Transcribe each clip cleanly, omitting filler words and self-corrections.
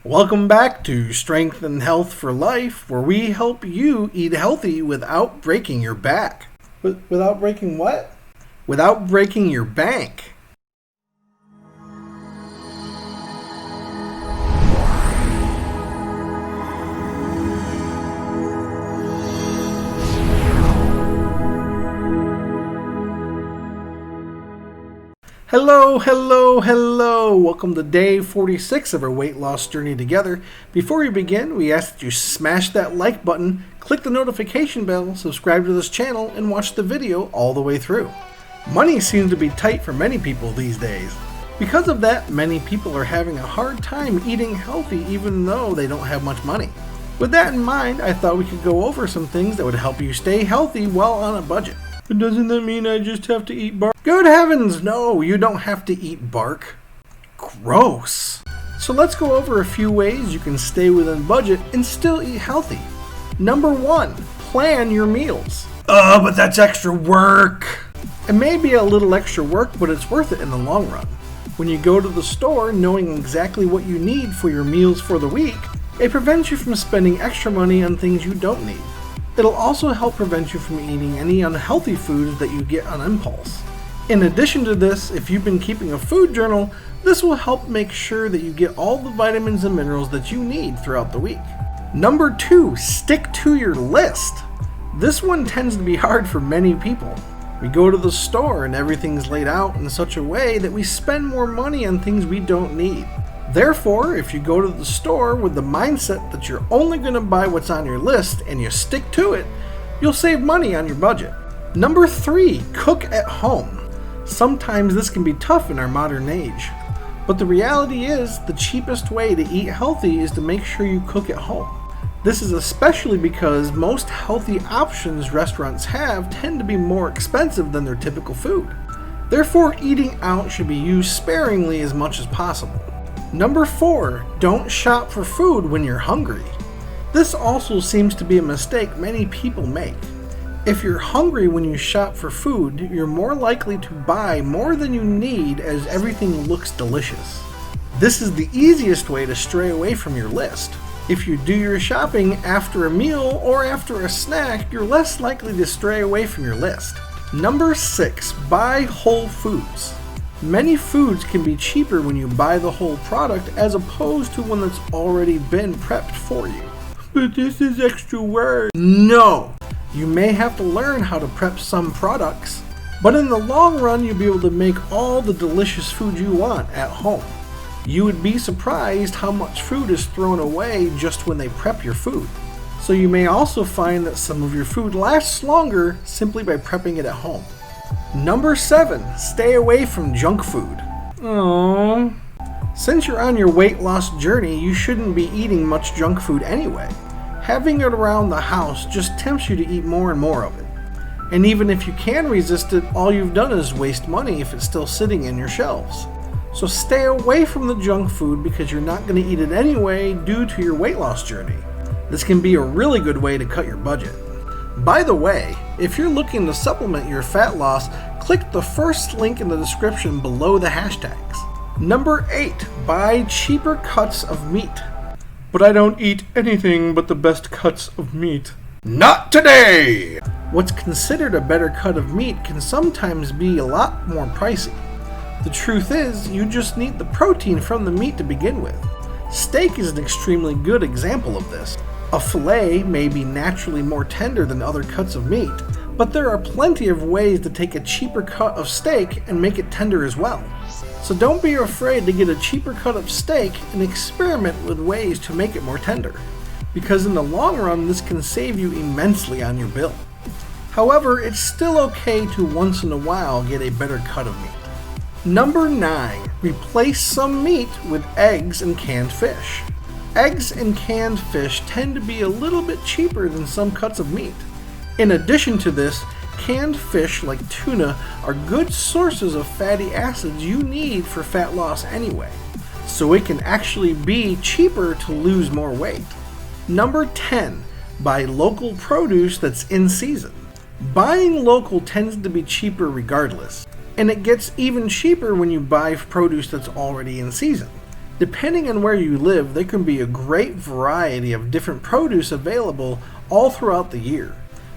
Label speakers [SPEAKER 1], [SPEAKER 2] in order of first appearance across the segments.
[SPEAKER 1] Welcome back to Strength and Health for Life, where we help you eat healthy without breaking your back. Without breaking what? Without breaking your bank. Hello. Welcome to day 46 of our weight loss journey together. Before we begin, we ask that you smash that like button, click the notification bell, subscribe to this channel, and watch the video all the way through. Money seems to be tight for many people these days. Because of that, many people are having a hard time eating healthy even though they don't have much money. With that in mind, I thought we could go over some things that would help you stay healthy while on a budget. But doesn't that mean I just have to eat bark? Good heavens, no, you don't have to eat bark. Gross. So let's go over a few ways you can stay within budget and still eat healthy. Number 1, plan your meals. But that's extra work. It may be a little extra work, but it's worth it in the long run. When you go to the store knowing exactly what you need for your meals for the week, it prevents you from spending extra money on things you don't need. It'll also help prevent you from eating any unhealthy foods that you get on impulse. In addition to this, if you've been keeping a food journal, this will help make sure that you get all the vitamins and minerals that you need throughout the week. Number 2, stick to your list. This one tends to be hard for many people. We go to the store and everything's laid out in such a way that we spend more money on things we don't need. Therefore, if you go to the store with the mindset that you're only going to buy what's on your list and you stick to it, you'll save money on your budget. Number 3, cook at home. Sometimes this can be tough in our modern age, but the reality is the cheapest way to eat healthy is to make sure you cook at home. This is especially because most healthy options restaurants have tend to be more expensive than their typical food. Therefore, eating out should be used sparingly as much as possible. Number 4, don't shop for food when you're hungry. This also seems to be a mistake many people make. If you're hungry when you shop for food, you're more likely to buy more than you need as everything looks delicious. This is the easiest way to stray away from your list. If you do your shopping after a meal or after a snack, you're less likely to stray away from your list. Number 6, buy whole foods. Many foods can be cheaper when you buy the whole product as opposed to one that's already been prepped for you. But this is extra work. No! You may have to learn how to prep some products, but in the long run you'll be able to make all the delicious food you want at home. You would be surprised how much food is thrown away just when they prep your food. So you may also find that some of your food lasts longer simply by prepping it at home. Number 7, stay away from junk food. Aww. Since you're on your weight loss journey, you shouldn't be eating much junk food anyway. Having it around the house just tempts you to eat more and more of it. And even if you can resist it, all you've done is waste money if it's still sitting in your shelves. So stay away from the junk food because you're not going to eat it anyway due to your weight loss journey. This can be a really good way to cut your budget. By the way, if you're looking to supplement your fat loss, click the first link in the description below the hashtags. Number 8, buy cheaper cuts of meat. But I don't eat anything but the best cuts of meat. Not today! What's considered a better cut of meat can sometimes be a lot more pricey. The truth is, you just need the protein from the meat to begin with. Steak is an extremely good example of this. A fillet may be naturally more tender than other cuts of meat, but there are plenty of ways to take a cheaper cut of steak and make it tender as well. So don't be afraid to get a cheaper cut of steak and experiment with ways to make it more tender, because in the long run this can save you immensely on your bill. However, it's still okay to once in a while get a better cut of meat. Number 9, replace some meat with eggs and canned fish. Eggs and canned fish tend to be a little bit cheaper than some cuts of meat. In addition to this, canned fish like tuna are good sources of fatty acids you need for fat loss anyway, so it can actually be cheaper to lose more weight. Number 10, buy local produce that's in season. Buying local tends to be cheaper regardless, and it gets even cheaper when you buy produce that's already in season. Depending on where you live, there can be a great variety of different produce available all throughout the year.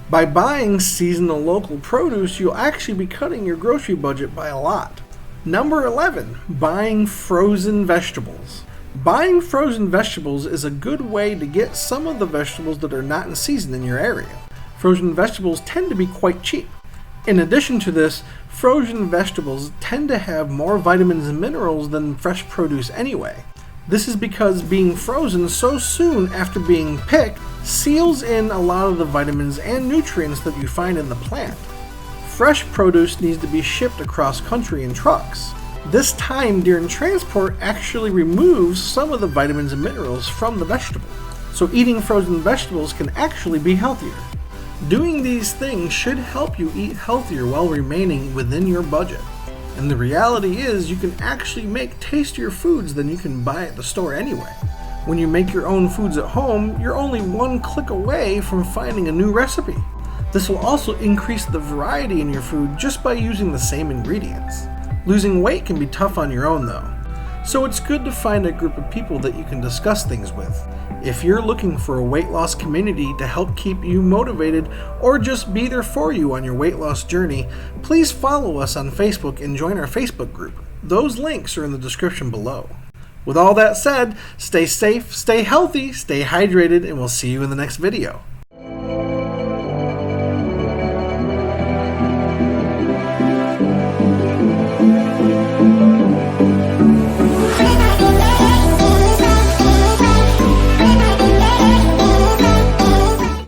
[SPEAKER 1] By buying seasonal local produce, you'll actually be cutting your grocery budget by a lot. Number 11, buying frozen vegetables. Buying frozen vegetables is a good way to get some of the vegetables that are not in season in your area. Frozen vegetables tend to be quite cheap. In addition to this, frozen vegetables tend to have more vitamins and minerals than fresh produce anyway. This is because being frozen so soon after being picked seals in a lot of the vitamins and nutrients that you find in the plant. Fresh produce needs to be shipped across country in trucks. This time during transport actually removes some of the vitamins and minerals from the vegetable, so eating frozen vegetables can actually be healthier. Doing these things should help you eat healthier while remaining within your budget. And the reality is you can actually make tastier foods than you can buy at the store anyway. When you make your own foods at home, you're only one click away from finding a new recipe. This will also increase the variety in your food just by using the same ingredients. Losing weight can be tough on your own though, so it's good to find a group of people that you can discuss things with. If you're looking for a weight loss community to help keep you motivated or just be there for you on your weight loss journey, please follow us on Facebook and join our Facebook group. Those links are in the description below. With all that said, stay safe, stay healthy, stay hydrated, and we'll see you in the next video.